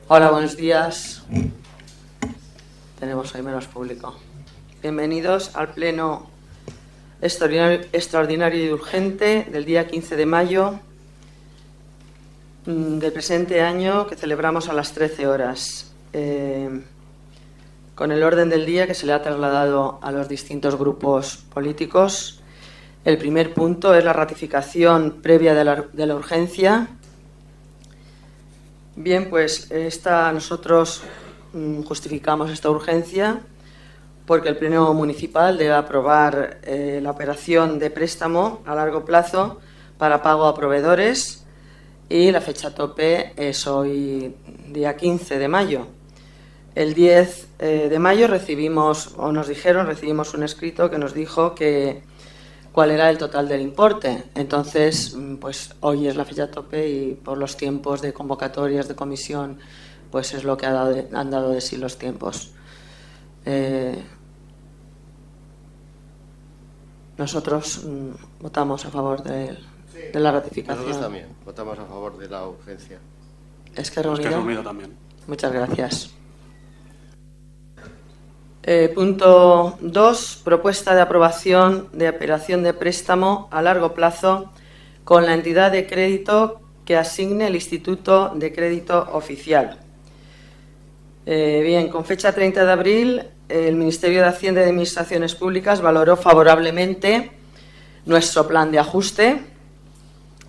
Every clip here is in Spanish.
Hola, buenos días. Tenemos hoy menos público. Bienvenidos al pleno extraordinario y urgente del día 15 de mayo del presente año, que celebramos a las 13 horas. Con el orden del día que se le ha trasladado a los distintos grupos políticos. El primer punto es la ratificación previa de la urgencia. Bien, pues nosotros justificamos esta urgencia porque el Pleno Municipal debe aprobar la operación de préstamo a largo plazo para pago a proveedores y la fecha tope es hoy, día 15 de mayo. El 10 de mayo recibimos un escrito que nos dijo cuál era el total del importe. Entonces, pues hoy es la fecha tope y por los tiempos de convocatorias de comisión, pues es lo que han dado de sí los tiempos. Nosotros votamos a favor de la ratificación. Nosotros también votamos a favor de la urgencia. Esquerra Unida también. Muchas gracias. Punto 2. Propuesta de aprobación de operación de préstamo a largo plazo con la entidad de crédito que asigne el Instituto de Crédito Oficial. Bien, con fecha 30 de abril, el Ministerio de Hacienda y de Administraciones Públicas valoró favorablemente nuestro plan de ajuste.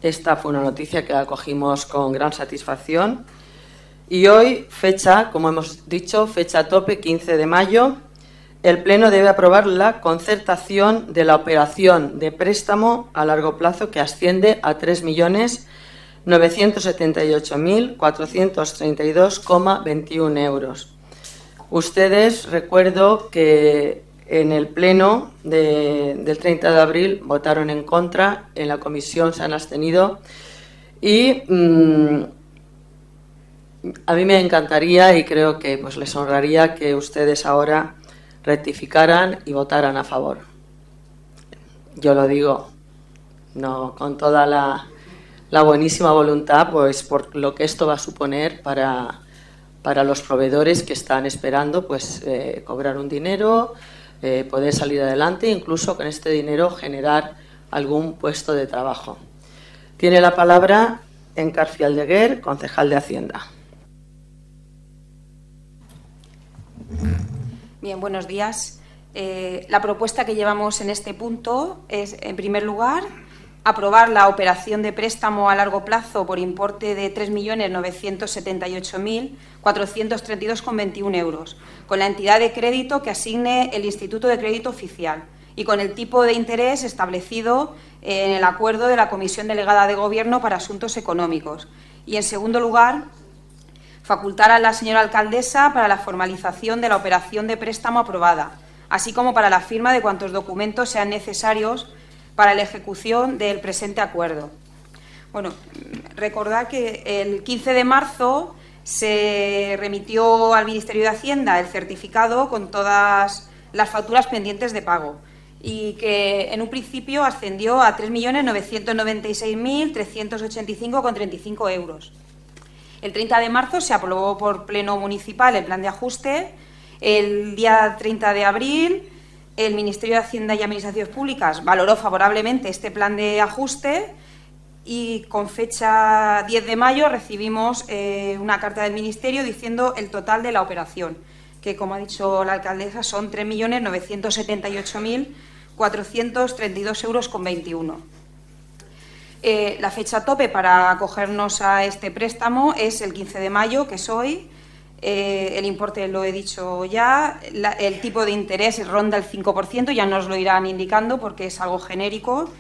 Esta fue una noticia que acogimos con gran satisfacción. Y hoy, como hemos dicho, fecha tope, 15 de mayo, el Pleno debe aprobar la concertación de la operación de préstamo a largo plazo que asciende a 3.978.432,21 euros. Ustedes, recuerdo que en el Pleno del 30 de abril votaron en contra, en la comisión se han abstenido y a mí me encantaría y creo que pues les honraría que ustedes ahora rectificaran y votaran a favor. Yo lo digo no con toda la buenísima voluntad, pues por lo que esto va a suponer para los proveedores que están esperando pues cobrar un dinero, poder salir adelante, incluso con este dinero generar algún puesto de trabajo. Tiene la palabra Encarfi Aldeguer, concejal de Hacienda. Bien, buenos días. La propuesta que llevamos en este punto es, en primer lugar, aprobar la operación de préstamo a largo plazo por importe de 3.978.432,21 euros con la entidad de crédito que asigne el Instituto de Crédito Oficial y con el tipo de interés establecido en el acuerdo de la Comisión Delegada de Gobierno para Asuntos Económicos. Y, en segundo lugar, facultar a la señora alcaldesa para la formalización de la operación de préstamo aprobada, así como para la firma de cuantos documentos sean necesarios para la ejecución del presente acuerdo. Bueno, recordar que el 15 de marzo se remitió al Ministerio de Hacienda el certificado con todas las facturas pendientes de pago y que en un principio ascendió a 3.996.385,35 euros. El 30 de marzo se aprobó por Pleno Municipal el plan de ajuste. El día 30 de abril el Ministerio de Hacienda y Administraciones Públicas valoró favorablemente este plan de ajuste y con fecha 10 de mayo recibimos una carta del Ministerio diciendo el total de la operación, que, como ha dicho la alcaldesa, son 3.978.432,21 euros. La fecha tope para acogernos a este préstamo es el 15 de mayo, que es hoy. El importe lo he dicho ya. El tipo de interés ronda el 5%, ya nos lo irán indicando porque es algo genérico.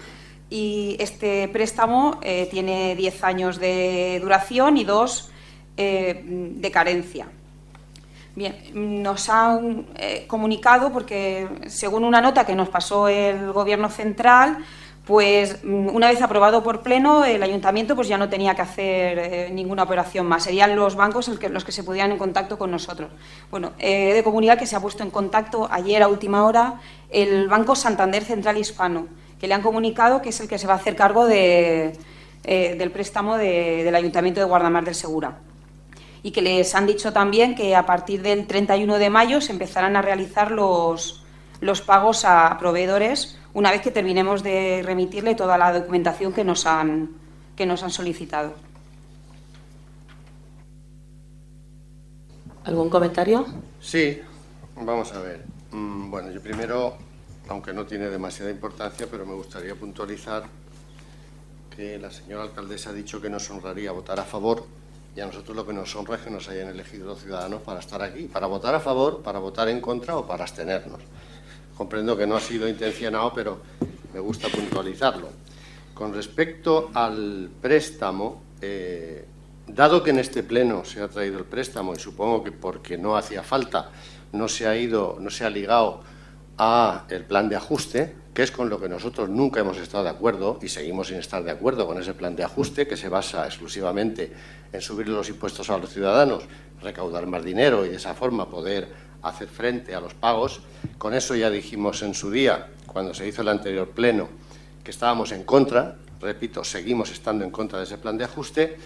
Y este préstamo tiene 10 años de duración y 2 de carencia. Bien, nos han comunicado, porque según una nota que nos pasó el Gobierno central, pues una vez aprobado por Pleno, el Ayuntamiento pues ya no tenía que hacer ninguna operación más. Serían los bancos los que se pudieran en contacto con nosotros. Bueno, he de comunicar que se ha puesto en contacto ayer a última hora el Banco Santander Central Hispano, que le han comunicado que es el que se va a hacer cargo del préstamo del Ayuntamiento de Guardamar del Segura. y que les han dicho también que a partir del 31 de mayo se empezarán a realizar los pagos a proveedores una vez que terminemos de remitirle toda la documentación que nos han solicitado. ¿Algún comentario? Sí, vamos a ver. Bueno, yo primero, aunque no tiene demasiada importancia, pero me gustaría puntualizar que la señora alcaldesa ha dicho que nos honraría votar a favor, y a nosotros lo que nos honra es que nos hayan elegido los ciudadanos para estar aquí, para votar a favor, para votar en contra o para abstenernos. Comprendo que no ha sido intencionado, pero me gusta puntualizarlo. Con respecto al préstamo, dado que en este pleno se ha traído el préstamo, y supongo que porque no hacía falta, no se ha ligado a el plan de ajuste, que es con lo que nosotros nunca hemos estado de acuerdo y seguimos sin estar de acuerdo con ese plan de ajuste, que se basa exclusivamente en subir los impuestos a los ciudadanos, recaudar más dinero y de esa forma poder hacer frente a los pagos. Con eso ya dijimos en su día, cuando se hizo el anterior pleno, que estábamos en contra. Repito, seguimos estando en contra de ese plan de ajuste,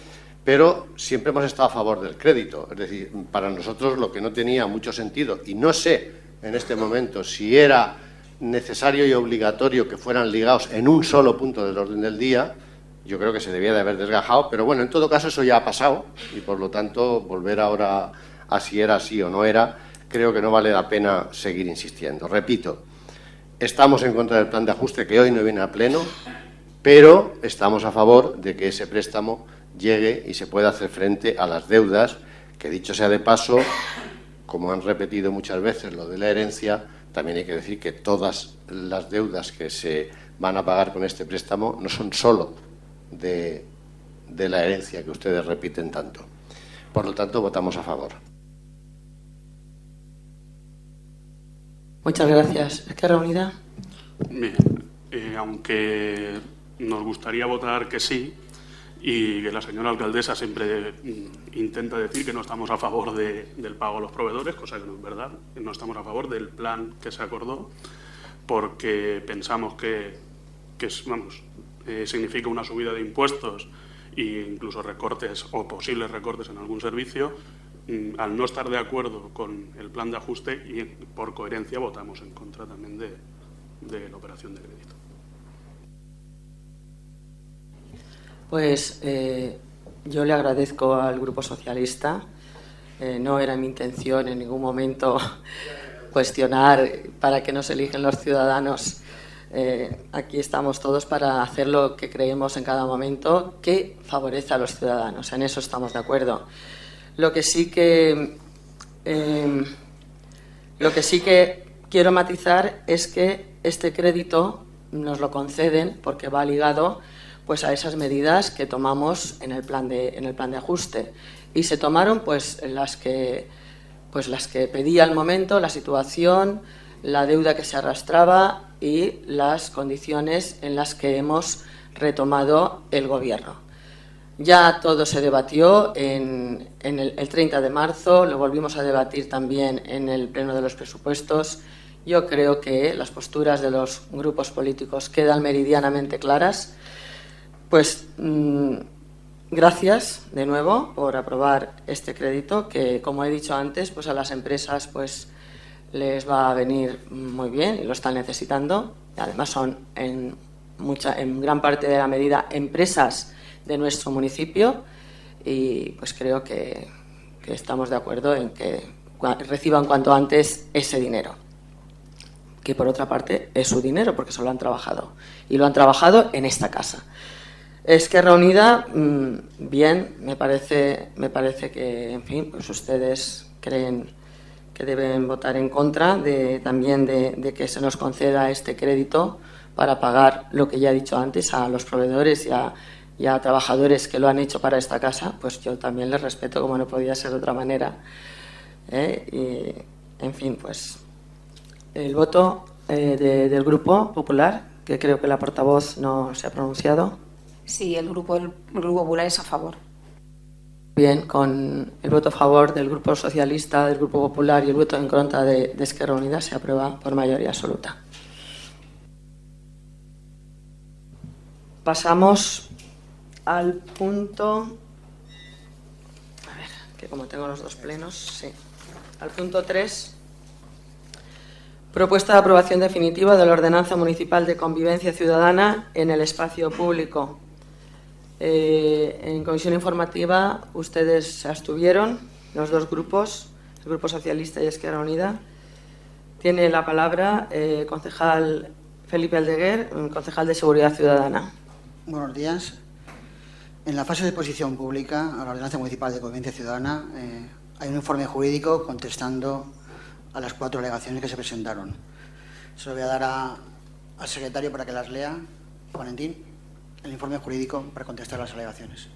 pero siempre hemos estado a favor del crédito. Es decir, para nosotros lo que no tenía mucho sentido, y no sé en este momento si era necesario y obligatorio que fueran ligados en un solo punto del orden del día, yo creo que se debía de haber desgajado, pero bueno, en todo caso eso ya ha pasado y por lo tanto volver ahora a si era así o no era, creo que no vale la pena seguir insistiendo. Repito, estamos en contra del plan de ajuste que hoy no viene a pleno, pero estamos a favor de que ese préstamo llegue y se pueda hacer frente a las deudas, que dicho sea de paso, como han repetido muchas veces lo de la herencia, también hay que decir que todas las deudas que se van a pagar con este préstamo no son solo de la herencia que ustedes repiten tanto. Por lo tanto, votamos a favor. Muchas gracias. ¿Esquerra Unida? Bien, aunque nos gustaría votar que sí, y que la señora alcaldesa siempre intenta decir que no estamos a favor del pago a los proveedores, cosa que no es verdad, no estamos a favor del plan que se acordó, porque pensamos que significa una subida de impuestos e incluso recortes o posibles recortes en algún servicio. Al no estar de acuerdo con el plan de ajuste y por coherencia votamos en contra también de la operación de crédito. Pues yo le agradezco al Grupo Socialista. No era mi intención en ningún momento cuestionar para qué nos eligen los ciudadanos. Aquí estamos todos para hacer lo que creemos en cada momento que favorece a los ciudadanos. En eso estamos de acuerdo. Lo que sí que quiero matizar es que este crédito nos lo conceden porque va ligado pues a esas medidas que tomamos en el plan de ajuste, y se tomaron pues las que pedía el momento, la situación, la deuda que se arrastraba y las condiciones en las que hemos retomado el Gobierno. Ya todo se debatió en el 30 de marzo, lo volvimos a debatir también en el pleno de los presupuestos. Yo creo que las posturas de los grupos políticos quedan meridianamente claras. Pues gracias de nuevo por aprobar este crédito que, como he dicho antes, pues a las empresas pues les va a venir muy bien y lo están necesitando. Además son en gran parte de la medida empresas de nuestro municipio y pues creo que estamos de acuerdo en que reciban cuanto antes ese dinero, que por otra parte es su dinero porque se lo han trabajado y lo han trabajado en esta casa. Esquerra Unida, bien, me parece que, en fin, pues ustedes creen que deben votar en contra también de que se nos conceda este crédito para pagar lo que ya he dicho antes a los proveedores y a trabajadores que lo han hecho para esta casa. Pues yo también les respeto, como no podía ser de otra manera. Y, en fin, pues el voto del Grupo Popular, que creo que la portavoz no se ha pronunciado. Sí, el Grupo Popular es a favor. Bien, con el voto a favor del Grupo Socialista, del Grupo Popular y el voto en contra de Esquerra Unida se aprueba por mayoría absoluta. Pasamos al punto... A ver, que como tengo los dos plenos, sí. Al punto 3, propuesta de aprobación definitiva de la Ordenanza Municipal de Convivencia Ciudadana en el espacio público. En comisión informativa ustedes se abstuvieron, los dos grupos, el Grupo Socialista y Esquerra Unida. Tiene la palabra concejal Felipe Aldeguer, concejal de Seguridad Ciudadana. Buenos días. En la fase de exposición pública a la Ordenanza Municipal de Convivencia Ciudadana hay un informe jurídico contestando a las 4 alegaciones que se presentaron. Se lo voy a dar al secretario para que las lea. Valentín, el informe jurídico para contestar las alegaciones.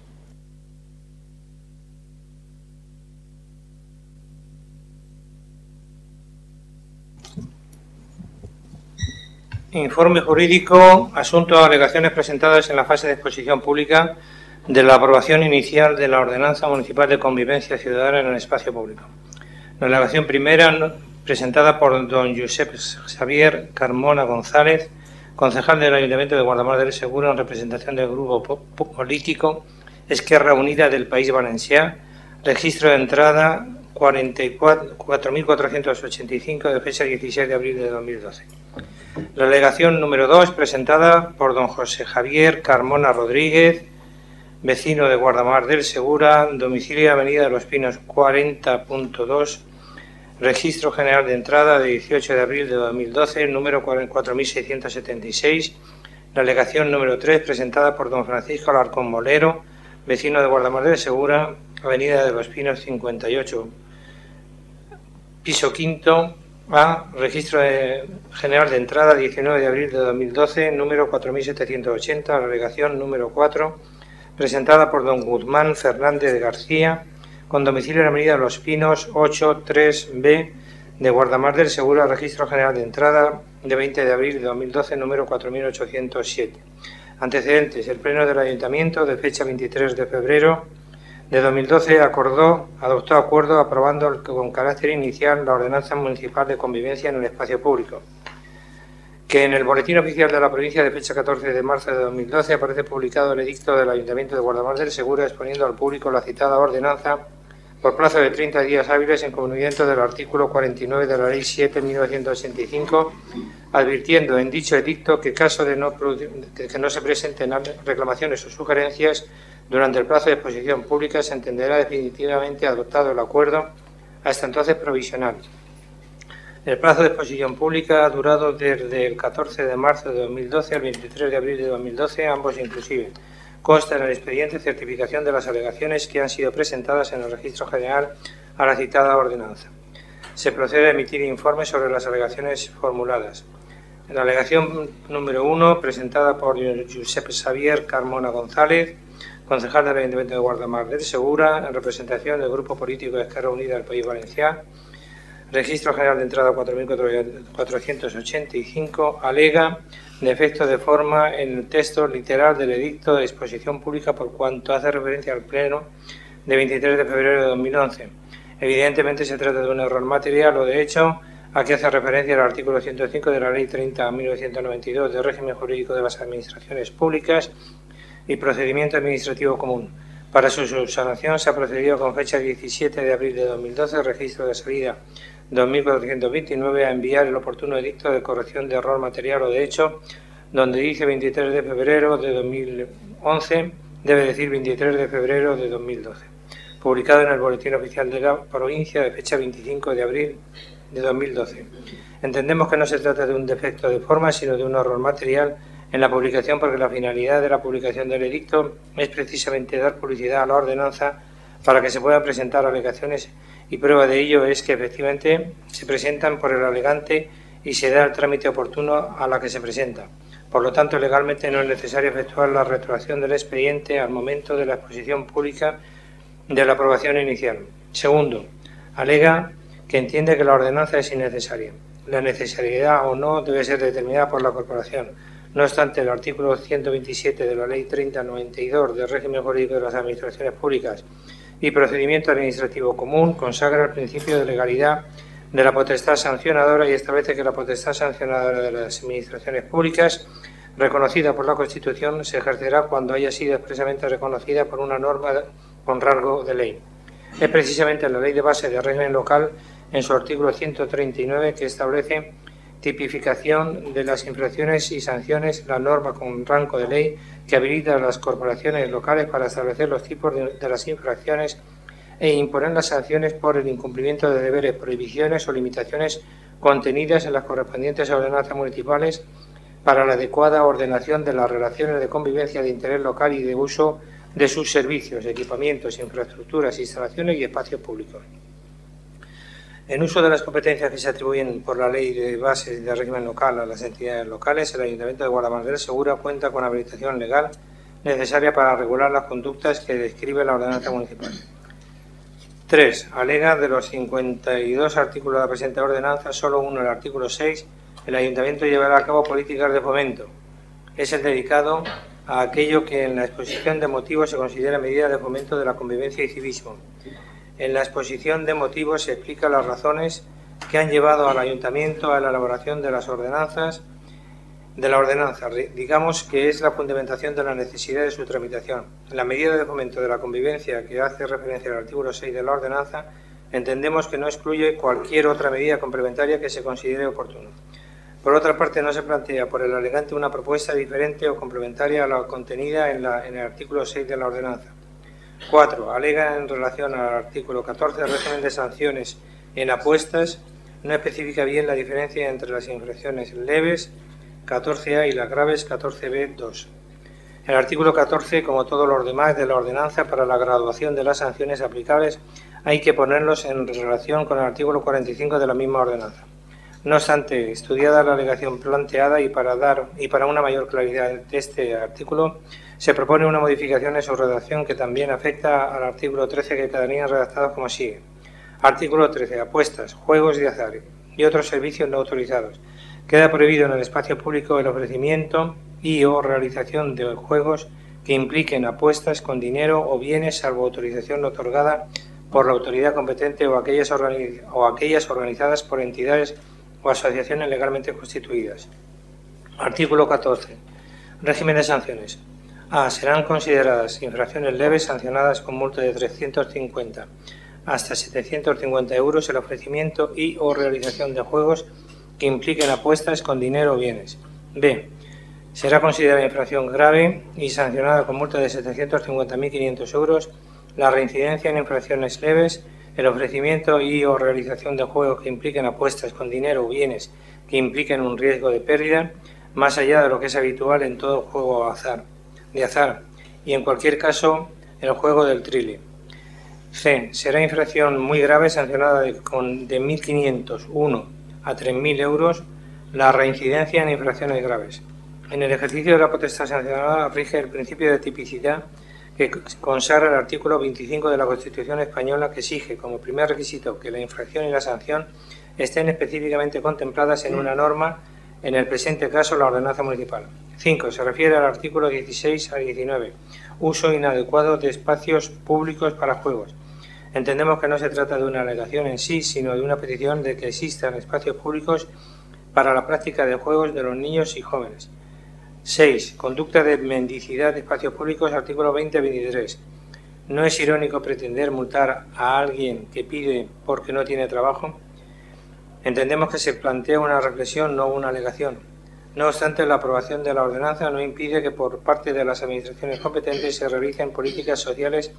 Informe jurídico, asunto de alegaciones presentadas en la fase de exposición pública de la aprobación inicial de la Ordenanza Municipal de Convivencia Ciudadana en el espacio público. La alegación primera, presentada por don Josep Xavier Carmona González, concejal del Ayuntamiento de Guardamar del Segura, en representación del grupo político Esquerra Unida del País Valencià, registro de entrada 44.485 de fecha 16 de abril de 2012. La alegación número 2, presentada por don José Javier Carmona Rodríguez, vecino de Guardamar del Segura, domicilio Avenida de los Pinos 40.2, registro general de entrada de 18 de abril de 2012, número 4676. La alegación número 3, presentada por don Francisco Alarcón Molero, vecino de Guardamar del Segura, Avenida de los Pinos 58, piso quinto A, registro general de entrada 19 de abril de 2012, número 4780. La alegación número 4, presentada por don Guzmán Fernández de García, con domicilio en la Avenida de los Pinos 83B de Guardamar del Segura, registro general de entrada de 20 de abril de 2012, número 4807. Antecedentes: el Pleno del Ayuntamiento, de fecha 23 de febrero de 2012, adoptó acuerdo aprobando con carácter inicial la Ordenanza Municipal de Convivencia en el Espacio Público, que en el Boletín Oficial de la Provincia de fecha 14 de marzo de 2012 aparece publicado el edicto del Ayuntamiento de Guardamar del Segura exponiendo al público la citada ordenanza por plazo de 30 días hábiles en cumplimiento del artículo 49 de la Ley 7/1985, advirtiendo en dicho edicto que caso de que no se presenten reclamaciones o sugerencias durante el plazo de exposición pública, se entenderá definitivamente adoptado el acuerdo, hasta entonces provisional. El plazo de exposición pública ha durado desde el 14 de marzo de 2012 al 23 de abril de 2012, ambos inclusive. Consta en el expediente certificación de las alegaciones que han sido presentadas en el registro general a la citada ordenanza. Se procede a emitir informes sobre las alegaciones formuladas. En la alegación número 1, presentada por Josep Xavier Carmona González, concejal del Ayuntamiento de Guardamar del Segura, en representación del Grupo Político de Esquerra Unida del País Valencià, registro general de entrada 4.485, alega defecto de forma en el texto literal del edicto de exposición pública por cuanto hace referencia al Pleno de 23 de febrero de 2011. Evidentemente se trata de un error material o de hecho a que hace referencia al artículo 105 de la Ley 30/1992 de régimen jurídico de las administraciones públicas y procedimiento administrativo común. Para su subsanación se ha procedido con fecha 17 de abril de 2012, registro de salida 2429, a enviar el oportuno edicto de corrección de error material o de hecho, donde dice 23 de febrero de 2011, debe decir 23 de febrero de 2012. Publicado en el Boletín Oficial de la Provincia de fecha 25 de abril de 2012. Entendemos que no se trata de un defecto de forma, sino de un error material en la publicación, porque la finalidad de la publicación del edicto es precisamente dar publicidad a la ordenanza para que se puedan presentar alegaciones, y prueba de ello es que efectivamente se presentan por el alegante y se da el trámite oportuno a la que se presenta. Por lo tanto, legalmente no es necesario efectuar la retroacción del expediente al momento de la exposición pública de la aprobación inicial. Segundo, alega que entiende que la ordenanza es innecesaria. La necesariedad o no debe ser determinada por la Corporación. No obstante, el artículo 127 de la Ley 30/92 del régimen jurídico de las administraciones públicas y procedimiento administrativo común consagra el principio de legalidad de la potestad sancionadora y establece que la potestad sancionadora de las administraciones públicas, reconocida por la Constitución, se ejercerá cuando haya sido expresamente reconocida por una norma con rango de ley. es precisamente la Ley de Base de Régimen Local, en su artículo 139, que establece tipificación de las infracciones y sanciones, la norma con rango de ley que habilita a las corporaciones locales para establecer los tipos de las infracciones e imponer las sanciones por el incumplimiento de deberes, prohibiciones o limitaciones contenidas en las correspondientes ordenanzas municipales para la adecuada ordenación de las relaciones de convivencia de interés local y de uso de sus servicios, equipamientos, infraestructuras, instalaciones y espacios públicos. En uso de las competencias que se atribuyen por la Ley de Bases de Régimen Local a las entidades locales, el Ayuntamiento de Guardamar del Segura cuenta con habilitación legal necesaria para regular las conductas que describe la ordenanza municipal. 3. Alega de los 52 artículos de la presente ordenanza, solo uno, el artículo 6, el Ayuntamiento llevará a cabo políticas de fomento. Es el dedicado a aquello que en la exposición de motivos se considera medida de fomento de la convivencia y civismo. En la exposición de motivos se explican las razones que han llevado al Ayuntamiento a la elaboración de las ordenanzas, digamos que es la fundamentación de la necesidad de su tramitación. La medida de fomento de la convivencia que hace referencia al artículo 6 de la ordenanza, entendemos que no excluye cualquier otra medida complementaria que se considere oportuna. Por otra parte, no se plantea por el alegante una propuesta diferente o complementaria a la contenida en el artículo 6 de la ordenanza. 4. Alega en relación al artículo 14 del régimen de sanciones en apuestas, no especifica bien la diferencia entre las infracciones leves 14A y las graves 14B2. El artículo 14, como todos los demás de la ordenanza, para la graduación de las sanciones aplicables hay que ponerlos en relación con el artículo 45 de la misma ordenanza. No obstante, estudiada la alegación planteada y para una mayor claridad de este artículo, se propone una modificación en su redacción que también afecta al artículo 13, que quedaría redactado como sigue. Artículo 13. Apuestas, juegos de azar y otros servicios no autorizados. Queda prohibido en el espacio público el ofrecimiento y o realización de juegos que impliquen apuestas con dinero o bienes, salvo autorización otorgada por la autoridad competente o aquellas organizadas por entidades o asociaciones legalmente constituidas. Artículo 14. Régimen de sanciones. A. Serán consideradas infracciones leves sancionadas con multa de 350 hasta 750 euros el ofrecimiento y o realización de juegos que impliquen apuestas con dinero o bienes. B. Será considerada infracción grave y sancionada con multa de 750.500 euros la reincidencia en infracciones leves, el ofrecimiento y o realización de juegos que impliquen apuestas con dinero o bienes que impliquen un riesgo de pérdida, más allá de lo que es habitual en todo juego de azar, y en cualquier caso el juego del trile. C. Será infracción muy grave sancionada de 1.501 a 3.000 euros la reincidencia en infracciones graves. En el ejercicio de la potestad sancionada rige el principio de tipicidad que consagra el artículo 25 de la Constitución española, que exige como primer requisito que la infracción y la sanción estén específicamente contempladas en una norma, en el presente caso la ordenanza municipal. 5. Se refiere al artículo 16 a 19, uso inadecuado de espacios públicos para juegos. Entendemos que no se trata de una alegación en sí, sino de una petición de que existan espacios públicos para la práctica de juegos de los niños y jóvenes. 6. Conducta de mendicidad de espacios públicos, artículo 20-23. ¿No es irónico pretender multar a alguien que pide porque no tiene trabajo? Entendemos que se plantea una reflexión, no una alegación. No obstante, la aprobación de la ordenanza no impide que por parte de las administraciones competentes se realicen políticas sociales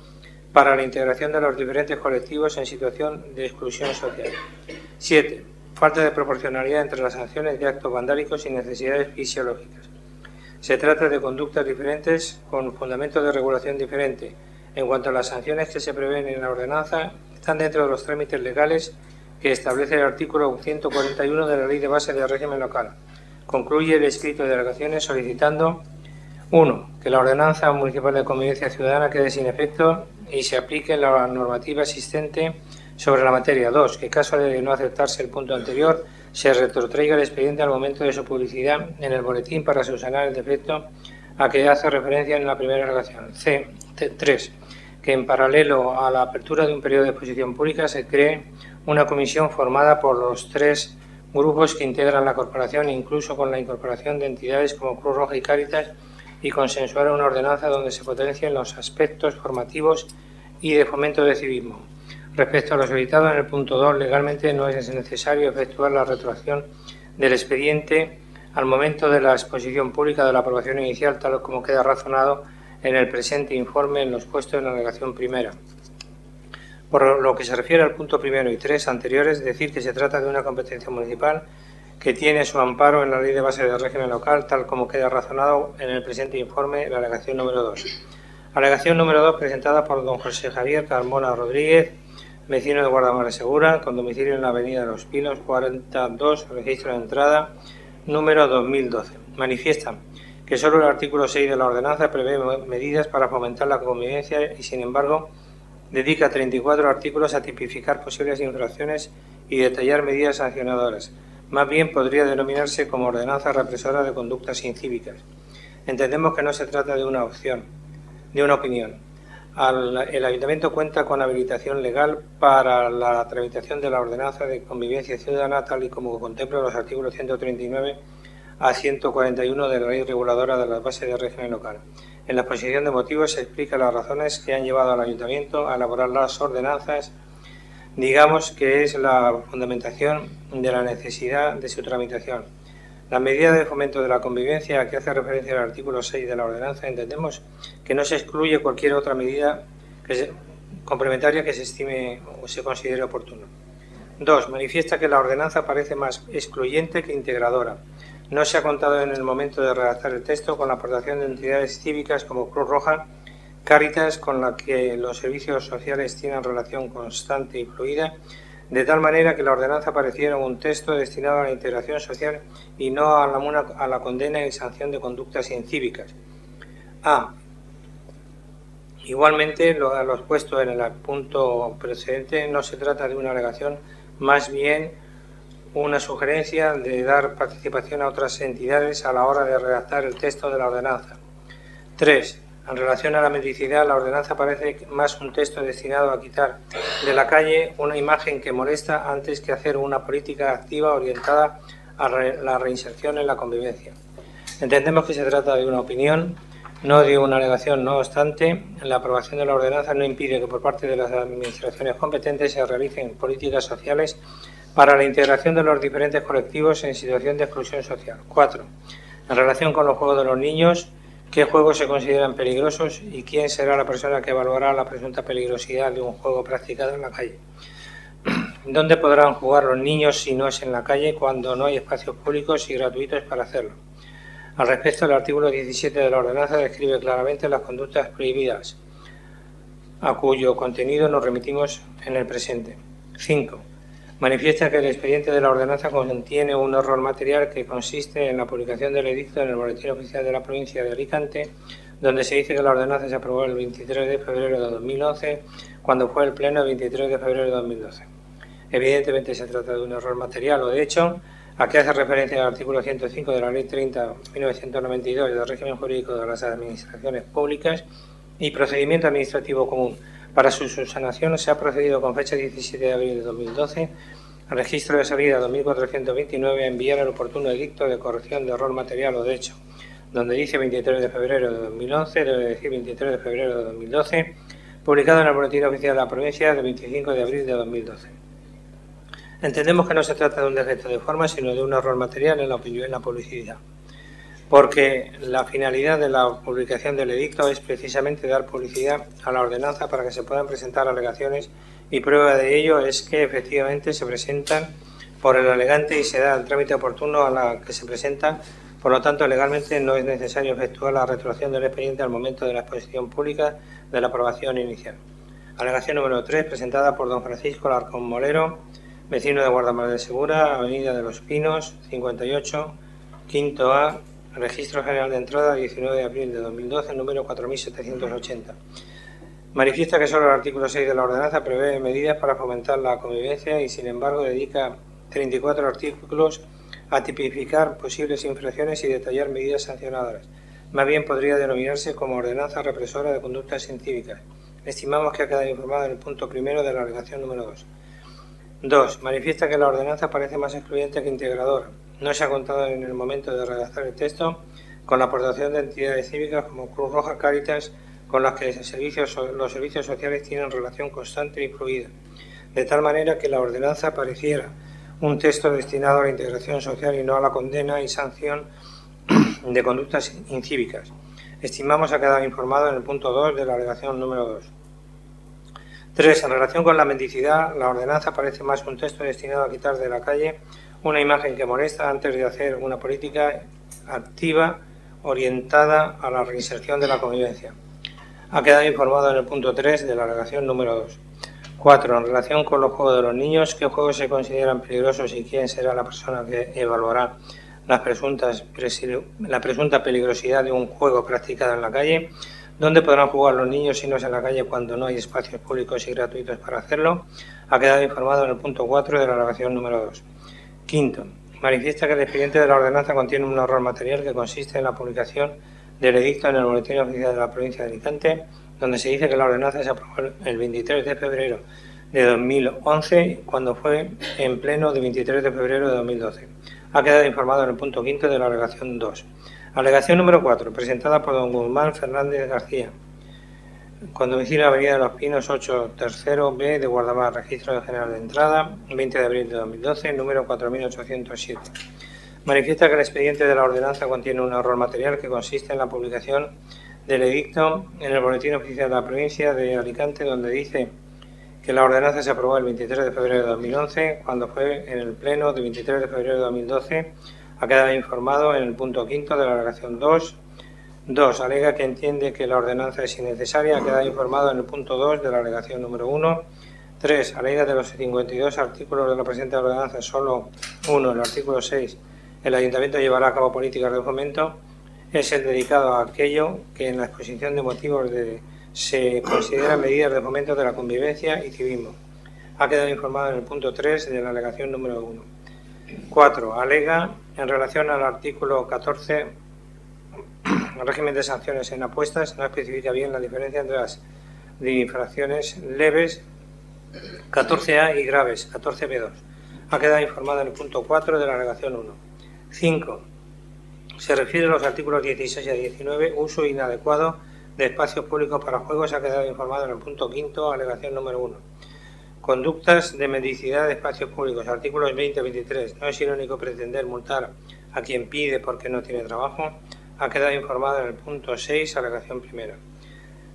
para la integración de los diferentes colectivos en situación de exclusión social. 7. Falta de proporcionalidad entre las sanciones de actos vandálicos y necesidades fisiológicas. Se trata de conductas diferentes con fundamentos de regulación diferente. En cuanto a las sanciones que se prevén en la ordenanza, están dentro de los trámites legales que establece el artículo 141 de la Ley de Base del Régimen Local. Concluye el escrito de alegaciones solicitando 1. Que la Ordenanza Municipal de Convivencia Ciudadana quede sin efecto y se aplique la normativa existente sobre la materia. 2. Que, caso de no aceptarse el punto anterior, se retrotraiga el expediente al momento de su publicidad en el boletín para subsanar el defecto a que hace referencia en la primera alegación. 3. Que en paralelo a la apertura de un periodo de exposición pública se cree una comisión formada por los 3 grupos que integran la corporación, incluso con la incorporación de entidades como Cruz Roja y Cáritas, y consensuar una ordenanza donde se potencien los aspectos formativos y de fomento de civismo. Respecto a lo solicitado en el punto 2, legalmente no es necesario efectuar la retroacción del expediente al momento de la exposición pública de la aprobación inicial, tal como queda razonado en el presente informe en los puestos en la alegación primera. Por lo que se refiere al punto primero y 3 anteriores, decir que se trata de una competencia municipal que tiene su amparo en la Ley de Base de Régimen Local, tal como queda razonado en el presente informe, la alegación número 2. Alegación número 2, presentada por don José Javier Carmona Rodríguez, vecino de Guardamar de Segura, con domicilio en la Avenida de los Pinos, 42, registro de entrada, número 2012. Manifiestan que solo el artículo 6 de la ordenanza prevé medidas para fomentar la convivencia y, sin embargo, dedica 34 artículos a tipificar posibles infracciones y detallar medidas sancionadoras. Más bien podría denominarse como ordenanza represora de conductas incívicas. Entendemos que no se trata de una opinión. El Ayuntamiento cuenta con habilitación legal para la tramitación de la ordenanza de convivencia ciudadana, tal y como contempla los artículos 139 a 141 de la Ley Reguladora de las Bases de Régimen Local. En la exposición de motivos se explican las razones que han llevado al Ayuntamiento a elaborar las ordenanzas. Digamos que es la fundamentación de la necesidad de su tramitación. La medida de fomento de la convivencia a que hace referencia el artículo 6 de la ordenanza, entendemos que no se excluye cualquier otra medida complementaria que se estime o se considere oportuna. 2. Manifiesta que la ordenanza parece más excluyente que integradora. No se ha contado en el momento de redactar el texto con la aportación de entidades cívicas como Cruz Roja, Cáritas, con la que los servicios sociales tienen relación constante y fluida, de tal manera que la ordenanza pareciera un texto destinado a la integración social y no a la condena y sanción de conductas incívicas. Igualmente, a lo expuesto en el punto precedente, no se trata de una alegación, más bien una sugerencia de dar participación a otras entidades a la hora de redactar el texto de la ordenanza. 3. En relación a la mendicidad, la ordenanza parece más un texto destinado a quitar de la calle una imagen que molesta antes que hacer una política activa orientada a la reinserción en la convivencia. Entendemos que se trata de una opinión, no de una alegación. No obstante, la aprobación de la ordenanza no impide que por parte de las administraciones competentes se realicen políticas sociales para la integración de los diferentes colectivos en situación de exclusión social. 4. En relación con los juegos de los niños, ¿qué juegos se consideran peligrosos y quién será la persona que evaluará la presunta peligrosidad de un juego practicado en la calle? ¿Dónde podrán jugar los niños si no es en la calle, cuando no hay espacios públicos y gratuitos para hacerlo? Al respecto, el artículo 17 de la ordenanza describe claramente las conductas prohibidas, a cuyo contenido nos remitimos en el presente. 5. Manifiesta que el expediente de la ordenanza contiene un error material que consiste en la publicación del edicto en el Boletín Oficial de la Provincia de Alicante, donde se dice que la ordenanza se aprobó el 23 de febrero de 2011, cuando fue el pleno el 23 de febrero de 2012. Evidentemente se trata de un error material o de hecho, a que hace referencia al artículo 105 de la Ley 30/1992 del régimen jurídico de las administraciones públicas y procedimiento administrativo común. Para su subsanación se ha procedido con fecha 17 de abril de 2012 al registro de salida 2429 a enviar el oportuno edicto de corrección de error material o de hecho, donde dice 23 de febrero de 2011, debe decir 23 de febrero de 2012, publicado en el Boletín Oficial de la Provincia del 25 de abril de 2012. Entendemos que no se trata de un defecto de forma, sino de un error material en la publicidad, porque la finalidad de la publicación del edicto es precisamente dar publicidad a la ordenanza para que se puedan presentar alegaciones y prueba de ello es que efectivamente se presentan por el alegante y se da el trámite oportuno a la que se presentan. Por lo tanto, legalmente no es necesario efectuar la retroacción del expediente al momento de la exposición pública de la aprobación inicial. Alegación número 3, presentada por don Francisco Larcón Molero, vecino de Guardamar de Segura, Avenida de los Pinos, 58, quinto A, Registro General de Entrada, 19 de abril de 2012, número 4780. Manifiesta que solo el artículo 6 de la ordenanza prevé medidas para fomentar la convivencia y, sin embargo, dedica 34 artículos a tipificar posibles infracciones y detallar medidas sancionadoras. Más bien podría denominarse como ordenanza represora de conductas incívicas. Estimamos que ha quedado informado en el punto primero de la alegación número 2. 2. Manifiesta que la ordenanza parece más excluyente que integradora. No se ha contado en el momento de redactar el texto con la aportación de entidades cívicas como Cruz Roja, Cáritas, con las que los servicios sociales tienen relación constante y fluida, de tal manera que la ordenanza pareciera un texto destinado a la integración social y no a la condena y sanción de conductas incívicas. Estimamos ha quedado informado en el punto 2 de la alegación número 2. 3. En relación con la mendicidad, la ordenanza parece más un texto destinado a quitar de la calle una imagen que molesta antes de hacer una política activa orientada a la reinserción de la convivencia. Ha quedado informado en el punto 3 de la alegación número 2. 4. En relación con los juegos de los niños, ¿qué juegos se consideran peligrosos y quién será la persona que evaluará la presunta peligrosidad de un juego practicado en la calle? ¿Dónde podrán jugar los niños si no es en la calle cuando no hay espacios públicos y gratuitos para hacerlo? Ha quedado informado en el punto 4 de la alegación número 2. 5. Manifiesta que el expediente de la ordenanza contiene un error material que consiste en la publicación del edicto en el Boletín Oficial de la Provincia de Alicante, donde se dice que la ordenanza se aprobó el 23 de febrero de 2011, cuando fue en pleno de 23 de febrero de 2012. Ha quedado informado en el punto 5 de la alegación 2. Alegación número 4, presentada por don Guzmán Fernández García, con domicilio en Avenida de los Pinos 8, tercero B de Guardamar, registro general de entrada, 20 de abril de 2012, número 4807. Manifiesta que el expediente de la ordenanza contiene un error material que consiste en la publicación del edicto en el Boletín Oficial de la Provincia de Alicante, donde dice que la ordenanza se aprobó el 23 de febrero de 2011, cuando fue en el pleno de 23 de febrero de 2012. Ha quedado informado en el punto 5 de la alegación 2. 2. Alega que entiende que la ordenanza es innecesaria. Ha quedado informado en el punto 2 de la alegación número 1. 3. Alega de los 52 artículos de la presente ordenanza, solo uno, el artículo 6, el Ayuntamiento llevará a cabo políticas de fomento, es el dedicado a aquello que en la exposición de motivos se considera medidas de fomento de la convivencia y civismo. Ha quedado informado en el punto 3 de la alegación número 1. 4. Alega en relación al artículo 14, el régimen de sanciones en apuestas, no especifica bien la diferencia entre las infracciones leves 14A y graves 14B2. Ha quedado informado en el punto 4 de la alegación 1. 5. Se refiere a los artículos 16 y 19, uso inadecuado de espacios públicos para juegos. Ha quedado informado en el punto 5, alegación número 1. Conductas de mendicidad de espacios públicos, artículos 20 y 23. No es irónico pretender multar a quien pide porque no tiene trabajo. Ha quedado informado en el punto 6, alegación primera.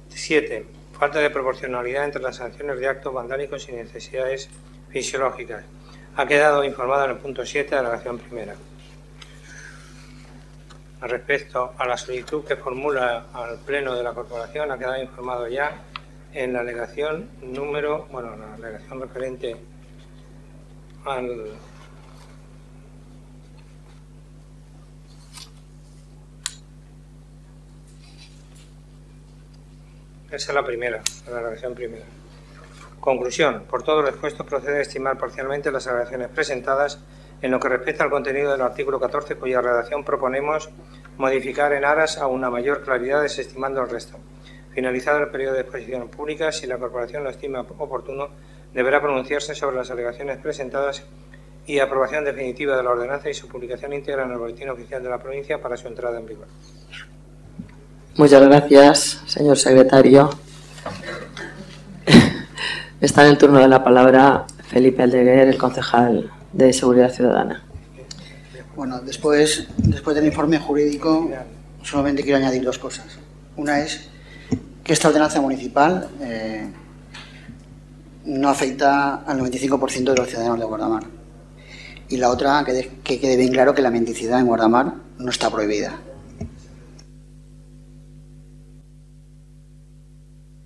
7. Falta de proporcionalidad entre las sanciones de actos vandálicos y necesidades fisiológicas. Ha quedado informado en el punto 7, alegación primera. Respecto a la solicitud que formula al Pleno de la Corporación, ha quedado informado ya en la alegación número, la alegación referente al esa es la primera, la alegación primera. Conclusión. Por todo lo expuesto, procede a estimar parcialmente las alegaciones presentadas en lo que respecta al contenido del artículo 14, cuya redacción proponemos modificar en aras a una mayor claridad, desestimando el resto. Finalizado el periodo de exposición pública, si la Corporación lo estima oportuno, deberá pronunciarse sobre las alegaciones presentadas y aprobación definitiva de la ordenanza y su publicación íntegra en el Boletín Oficial de la Provincia para su entrada en vigor. Muchas gracias, señor secretario. Está en el turno de la palabra Felipe Aldeguer, el concejal de Seguridad Ciudadana. Bueno, después del informe jurídico, solamente quiero añadir dos cosas. Una es que esta ordenanza municipal no afecta al 95% de los ciudadanos de Guardamar. Y la otra, que quede bien claro que la mendicidad en Guardamar no está prohibida.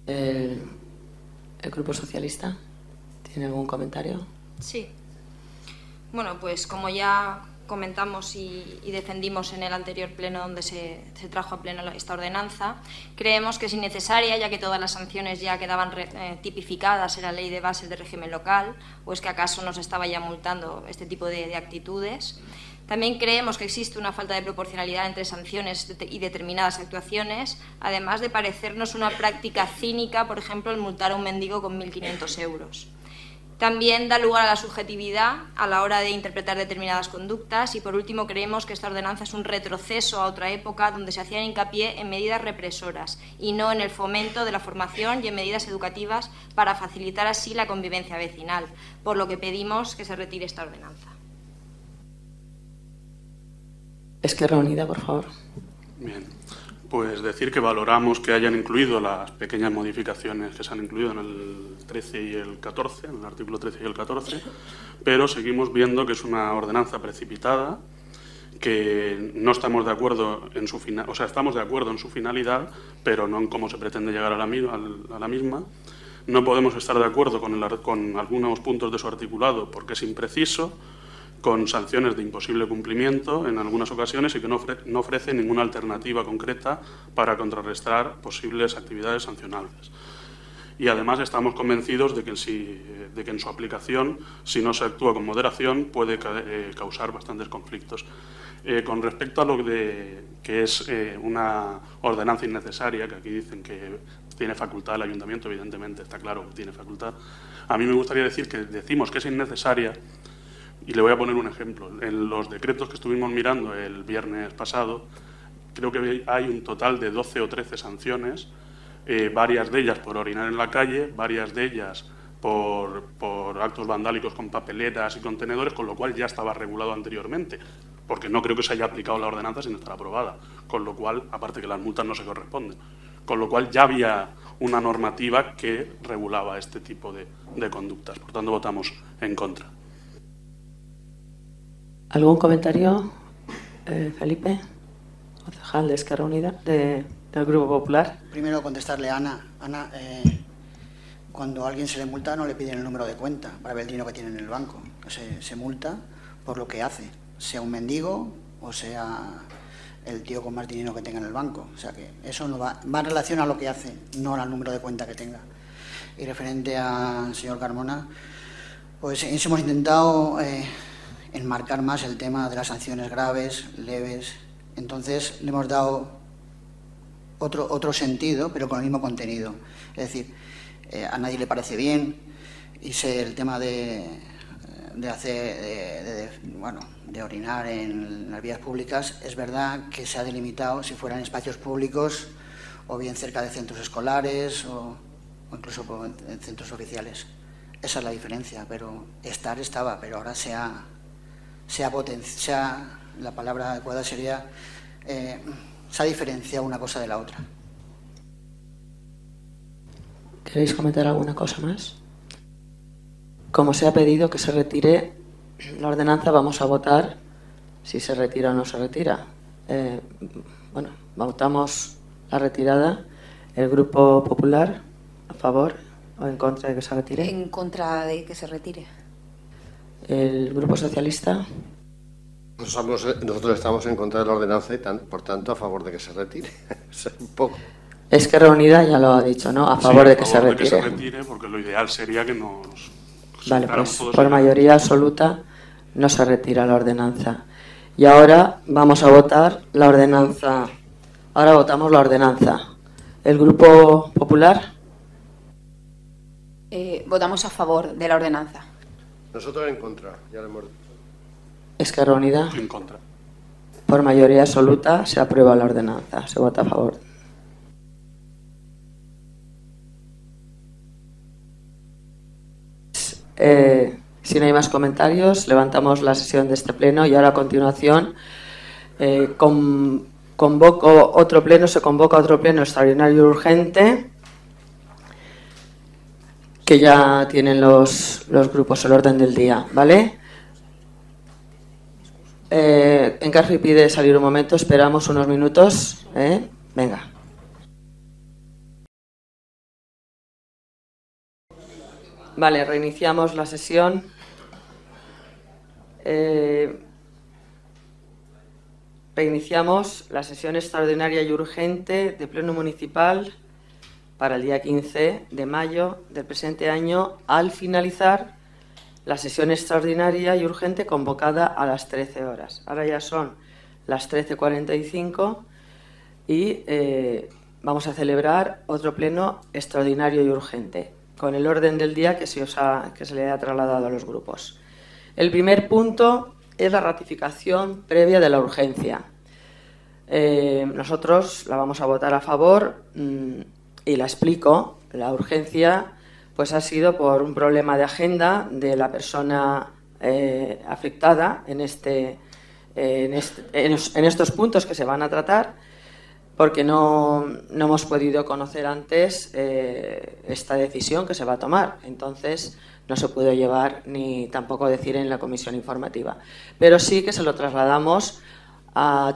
¿El Grupo Socialista tiene algún comentario? Sí. Bueno, pues como ya comentamos y defendimos en el anterior pleno donde se trajo a pleno esta ordenanza, creemos que es innecesaria, ya que todas las sanciones ya quedaban tipificadas en la ley de bases de régimen local, o es que acaso nos estaba ya multando este tipo de actitudes. También creemos que existe una falta de proporcionalidad entre sanciones y determinadas actuaciones, además de parecernos una práctica cínica, por ejemplo, el multar a un mendigo con 1.500 euros. También da lugar a la subjetividad a la hora de interpretar determinadas conductas y, por último, creemos que esta ordenanza es un retroceso a otra época donde se hacía hincapié en medidas represoras y no en el fomento de la formación y en medidas educativas para facilitar así la convivencia vecinal, por lo que pedimos que se retire esta ordenanza. Esquerra Unida, por favor. Bien. Pues decir que valoramos que hayan incluido las pequeñas modificaciones que se han incluido en el 13 y el 14, en el artículo 13 y el 14, pero seguimos viendo que es una ordenanza precipitada, que no estamos de acuerdo en su final, o sea, estamos de acuerdo en su finalidad, pero no en cómo se pretende llegar a la misma. No podemos estar de acuerdo con algunos puntos de su articulado porque es impreciso, con sanciones de imposible cumplimiento en algunas ocasiones y que no ofrece ninguna alternativa concreta para contrarrestar posibles actividades sancionables. Y además estamos convencidos de que en su aplicación, si no se actúa con moderación, puede causar bastantes conflictos. Con respecto a lo que es una ordenanza innecesaria, que aquí dicen que tiene facultad el ayuntamiento, evidentemente está claro que tiene facultad, a mí me gustaría decir que decimos que es innecesaria. Y le voy a poner un ejemplo. En los decretos que estuvimos mirando el viernes pasado, creo que hay un total de 12 o 13 sanciones, varias de ellas por orinar en la calle, varias de ellas por actos vandálicos con papeleras y contenedores, con lo cual ya estaba regulado anteriormente, porque no creo que se haya aplicado la ordenanza sin estar aprobada, con lo cual, aparte que las multas no se corresponden, con lo cual ya había una normativa que regulaba este tipo de conductas. Por tanto, votamos en contra. ¿Algún comentario, Felipe, concejal de Esquerra Unida, del Grupo Popular? Primero contestarle a Ana. Ana, cuando a alguien se le multa no le piden el número de cuenta para ver el dinero que tiene en el banco. Se multa por lo que hace, sea un mendigo o sea el tío con más dinero que tenga en el banco. O sea que eso no va en relación a lo que hace, no al número de cuenta que tenga. Y referente al señor Carmona, pues hemos intentado enmarcar más el tema de las sanciones graves, leves. Entonces le hemos dado otro sentido, pero con el mismo contenido. Es decir, a nadie le parece bien, y sé el tema de orinar en las vías públicas. Es verdad que se ha delimitado si fueran espacios públicos o bien cerca de centros escolares o incluso en centros oficiales. Esa es la diferencia, pero estaba, pero ahora se ha la palabra adecuada sería se ha diferenciado una cosa de la otra. ¿Queréis comentar alguna cosa más? Como se ha pedido que se retire la ordenanza, vamos a votar si se retira o no se retira. Votamos la retirada. ¿El Grupo Popular a favor o en contra de que se retire? En contra de que se retire. ¿El Grupo Socialista? Nosotros estamos en contra de la ordenanza y por tanto a favor de que se retire. Un poco. Esquerra Unida ya lo ha dicho, ¿no? A favor de que se retire. De que se retire, porque lo ideal sería que nos... Vale, pues por mayoría absoluta no se retira la ordenanza. Y ahora vamos a votar la ordenanza. Ahora votamos la ordenanza. ¿El Grupo Popular? Votamos a favor de la ordenanza. Nosotros en contra, ya lo hemos dicho. Esquerra Unida. En contra. Por mayoría absoluta se aprueba la ordenanza. Se vota a favor. Si no hay más comentarios, levantamos la sesión de este pleno y ahora a continuación se convoca otro pleno extraordinario y urgente que ya tienen los grupos el orden del día, ¿vale? Encargi pide salir un momento, esperamos unos minutos, venga. Vale, reiniciamos la sesión. Reiniciamos la sesión extraordinaria y urgente de Pleno Municipal para el día 15 de mayo del presente año, al finalizar la sesión extraordinaria y urgente convocada a las 13 horas. Ahora ya son las 13:45 y vamos a celebrar otro pleno extraordinario y urgente. el orden del día que se le ha trasladado a los grupos. El primer punto es la ratificación previa de la urgencia. Nosotros la vamos a votar a favor y la explico. La urgencia pues ha sido por un problema de agenda de la persona afectada en estos puntos que se van a tratar, porque no hemos podido conocer antes esta decisión que se va a tomar. Entonces no se pudo llevar ni tampoco decir en la comisión informativa. Pero sí que se lo trasladamos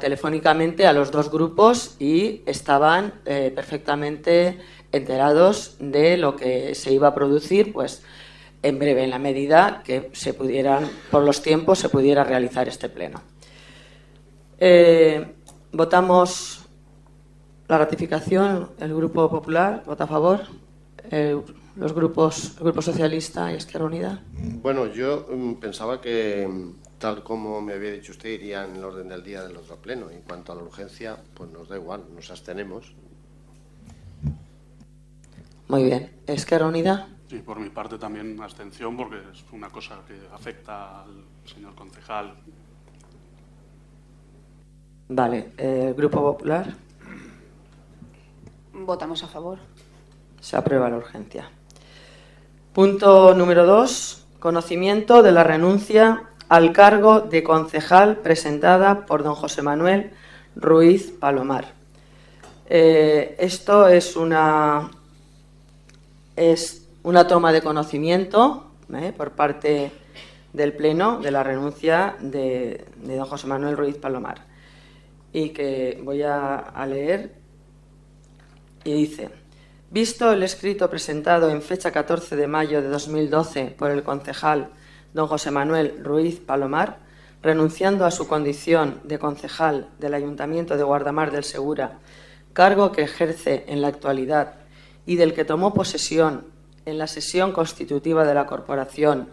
telefónicamente a los dos grupos y estaban perfectamente enterados de lo que se iba a producir, pues en breve, en la medida que por los tiempos, se pudiera realizar este pleno. Votamos la ratificación. El Grupo Popular vota a favor. El Grupo Socialista y Izquierda Unida. Bueno, yo pensaba que, tal como me había dicho usted, iría en el orden del día del otro pleno. En cuanto a la urgencia, pues nos da igual, nos abstenemos. Muy bien. ¿Izquierda Unida? Sí, por mi parte también abstención, porque es una cosa que afecta al señor concejal. Vale. ¿El Grupo Popular? Votamos a favor. Se aprueba la urgencia. Punto número 2. Conocimiento de la renuncia al cargo de concejal presentada por don José Manuel Ruiz Palomar. Esto es una toma de conocimiento por parte del Pleno de la renuncia de don José Manuel Ruiz Palomar, y que voy a leer, y dice: visto el escrito presentado en fecha 14 de mayo de 2012 por el concejal don José Manuel Ruiz Palomar, renunciando a su condición de concejal del Ayuntamiento de Guardamar del Segura, cargo que ejerce en la actualidad y del que tomó posesión en la sesión constitutiva de la corporación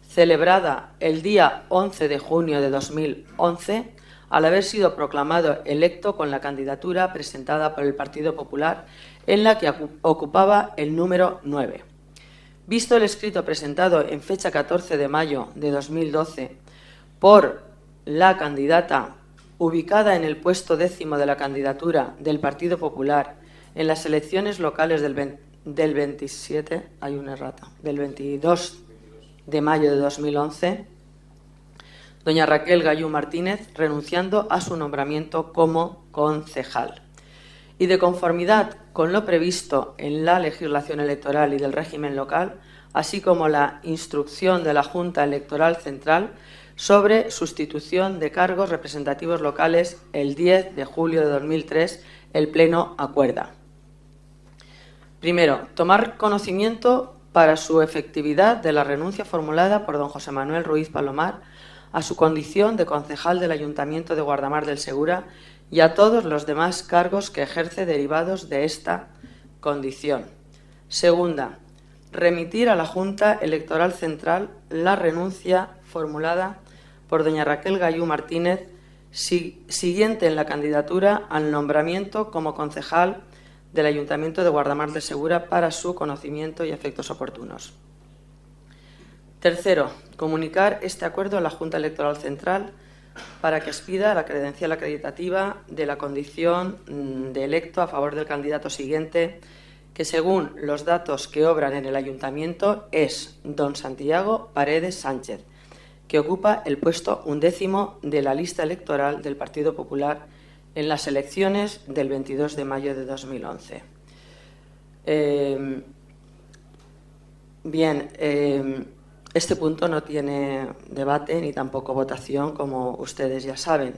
celebrada el día 11 de junio de 2011, al haber sido proclamado electo con la candidatura presentada por el Partido Popular, en la que ocupaba el número 9. Visto el escrito presentado en fecha 14 de mayo de 2012 por la candidata ubicada en el puesto 10º de la candidatura del Partido Popular en las elecciones locales del 22 de mayo de 2011, doña Raquel Gallú Martínez, renunciando a su nombramiento como concejal. Y de conformidad con lo previsto en la legislación electoral y del régimen local, así como la instrucción de la Junta Electoral Central sobre sustitución de cargos representativos locales el 10 de julio de 2003, el Pleno acuerda. Primero, tomar conocimiento para su efectividad de la renuncia formulada por don José Manuel Ruiz Palomar a su condición de concejal del Ayuntamiento de Guardamar del Segura y a todos los demás cargos que ejerce derivados de esta condición. Segunda, remitir a la Junta Electoral Central la renuncia formulada por doña Raquel Gallú Martínez, siguiente en la candidatura al nombramiento como concejal del Ayuntamiento de Guardamar del Segura, para su conocimiento y efectos oportunos. Tercero, comunicar este acuerdo a la Junta Electoral Central para que expida la credencial acreditativa de la condición de electo a favor del candidato siguiente, que según los datos que obran en el Ayuntamiento es don Santiago Paredes Sánchez, que ocupa el puesto 11º de la lista electoral del Partido Popular en las elecciones del 22 de mayo de 2011. Este punto no tiene debate ni tampoco votación, como ustedes ya saben.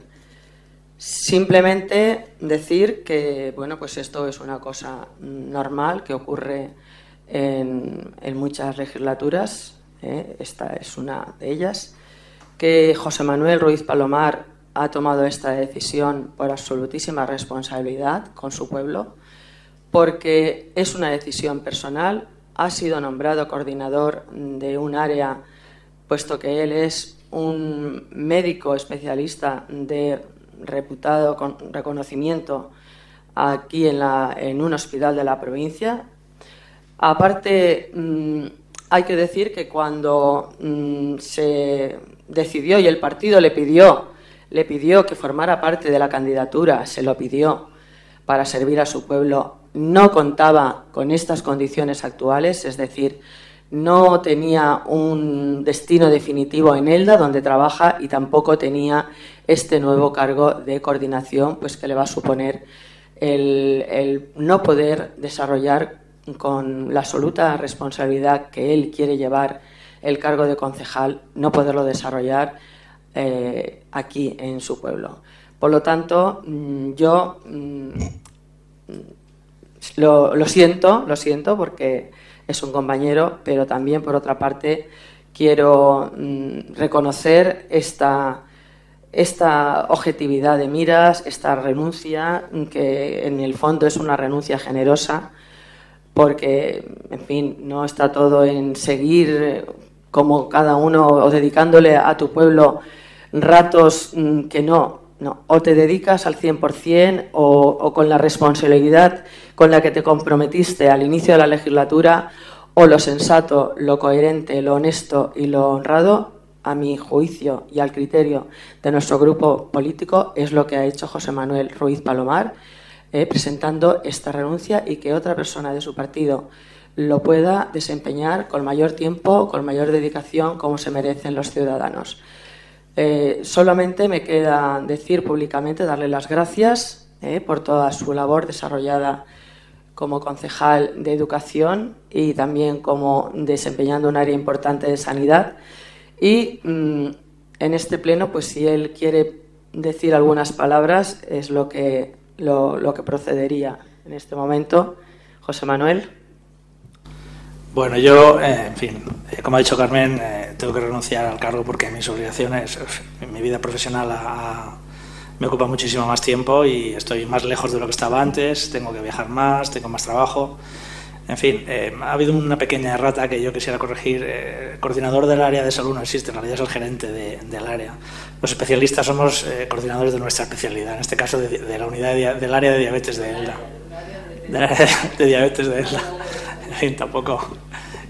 Simplemente decir que, bueno, pues esto es una cosa normal que ocurre en muchas legislaturas, esta es una de ellas, que José Manuel Ruiz Palomar ha tomado esta decisión por absolutísima responsabilidad con su pueblo, porque es una decisión personal. Ha sido nombrado coordinador de un área, puesto que él es un médico especialista de reputado reconocimiento aquí en un hospital de la provincia. Aparte, hay que decir que cuando se decidió y el partido le pidió que formara parte de la candidatura, se lo pidió para servir a su pueblo, no contaba con estas condiciones actuales, es decir, no tenía un destino definitivo en Elda, donde trabaja, y tampoco tenía este nuevo cargo de coordinación, pues que le va a suponer el no poder desarrollar con la absoluta responsabilidad que él quiere llevar el cargo de concejal, no poderlo desarrollar aquí en su pueblo. Por lo tanto, yo lo siento porque es un compañero, pero también, por otra parte, quiero reconocer esta objetividad de miras, esta renuncia, que en el fondo es una renuncia generosa, porque, en fin, no está todo en seguir como cada uno o dedicándole a tu pueblo ratos que no, o te dedicas al 100% o con la responsabilidad con la que te comprometiste al inicio de la legislatura, o lo sensato, lo coherente, lo honesto y lo honrado, a mi juicio y al criterio de nuestro grupo político, es lo que ha hecho José Manuel Ruiz Palomar, presentando esta renuncia, y que otra persona de su partido lo pueda desempeñar con mayor tiempo, con mayor dedicación, como se merecen los ciudadanos. Solamente me queda decir públicamente, darle las gracias por toda su labor desarrollada como concejal de Educación y también como desempeñando un área importante de sanidad. Y en este pleno, pues si él quiere decir algunas palabras, es lo que procedería en este momento. José Manuel. Bueno, yo, en fin, como ha dicho Carmen, tengo que renunciar al cargo porque mis obligaciones, mi vida profesional me ocupa muchísimo más tiempo y estoy más lejos de lo que estaba antes, tengo que viajar más, tengo más trabajo. En fin, ha habido una pequeña errata que yo quisiera corregir. El coordinador del área de salud no existe, en realidad es el gerente del área. Los especialistas somos coordinadores de nuestra especialidad, en este caso de la unidad del área de diabetes de Elda. Del área de diabetes de Elda. En fin, tampoco.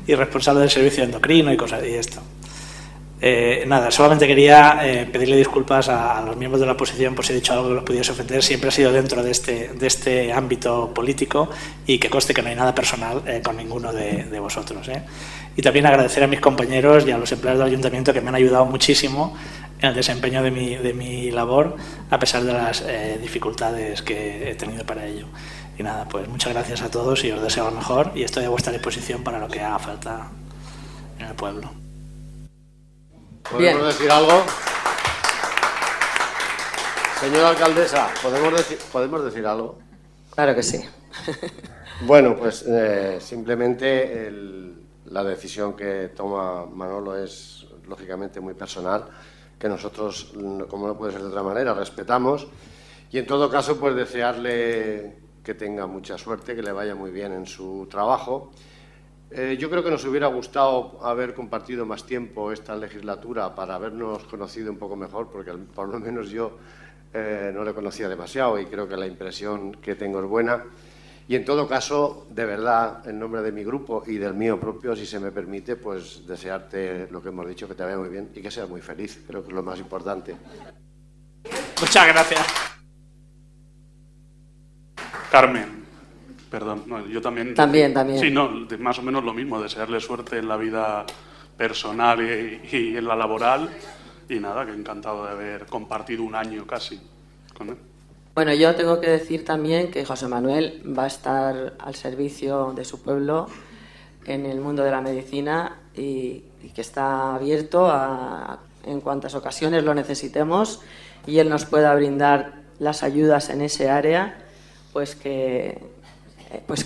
Y responsable del servicio endocrino y cosas y esto. Nada, solamente quería pedirle disculpas a los miembros de la oposición por si he dicho algo que los pudiese ofender. Siempre ha sido dentro de este ámbito político, y que conste que no hay nada personal con ninguno de vosotros. Y también agradecer a mis compañeros y a los empleados del ayuntamiento que me han ayudado muchísimo en el desempeño de mi labor, a pesar de las dificultades que he tenido para ello. Y nada, pues muchas gracias a todos y os deseo lo mejor, y estoy a vuestra disposición para lo que haga falta en el pueblo. ¿Podemos decir algo? Señora alcaldesa, ¿podemos decir algo? Claro que sí. Bueno, pues simplemente la decisión que toma Manolo es lógicamente muy personal, que nosotros, como no puede ser de otra manera, respetamos, y en todo caso pues desearle que tenga mucha suerte, que le vaya muy bien en su trabajo. Yo creo que nos hubiera gustado haber compartido más tiempo esta legislatura para habernos conocido un poco mejor, porque por lo menos yo no le conocía demasiado y creo que la impresión que tengo es buena. Y en todo caso, de verdad, en nombre de mi grupo y del mío propio, si se me permite, pues desearte lo que hemos dicho, que te vaya muy bien y que seas muy feliz. Creo que es lo más importante. Muchas gracias. Carmen. Perdón, no, yo también. También. Sí, no, más o menos lo mismo, desearle suerte en la vida personal y en la laboral. Y nada, que encantado de haber compartido un año casi con él. Bueno, yo tengo que decir también que José Manuel va a estar al servicio de su pueblo en el mundo de la medicina y que está abierto en cuantas ocasiones lo necesitemos y él nos pueda brindar las ayudas en ese área, pues que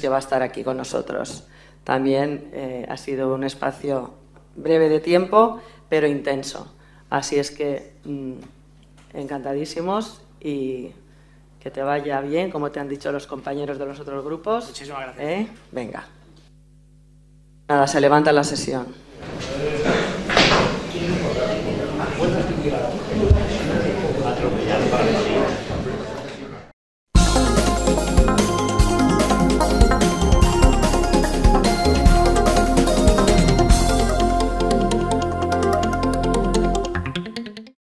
va a estar aquí con nosotros. También ha sido un espacio breve de tiempo, pero intenso. Así es que encantadísimos y que te vaya bien, como te han dicho los compañeros de los otros grupos. Muchísimas gracias. Venga. Nada, se levanta la sesión. Atropellar.